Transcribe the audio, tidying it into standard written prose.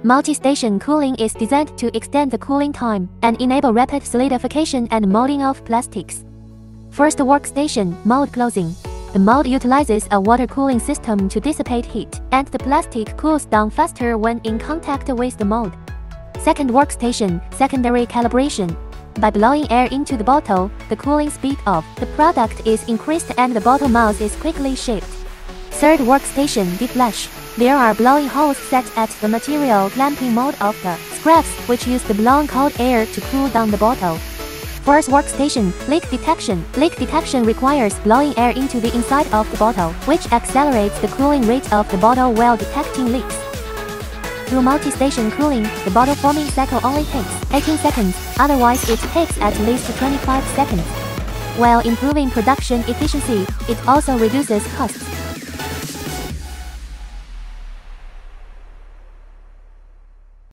Multi-station cooling is designed to extend the cooling time and enable rapid solidification and molding of plastics. First workstation, mold closing. The mold utilizes a water cooling system to dissipate heat, and the plastic cools down faster when in contact with the mold. Second workstation, secondary calibration. By blowing air into the bottle, the cooling speed of the product is increased and the bottle mouth is quickly shaped. Third workstation, deflash. There are blowing holes set at the material clamping mode of the scraps, which use the blown cold air to cool down the bottle. Fourth workstation, leak detection. Leak detection requires blowing air into the inside of the bottle, which accelerates the cooling rate of the bottle while detecting leaks. Through multi-station cooling, the bottle forming cycle only takes 18 seconds, otherwise it takes at least 25 seconds. While improving production efficiency, it also reduces costs.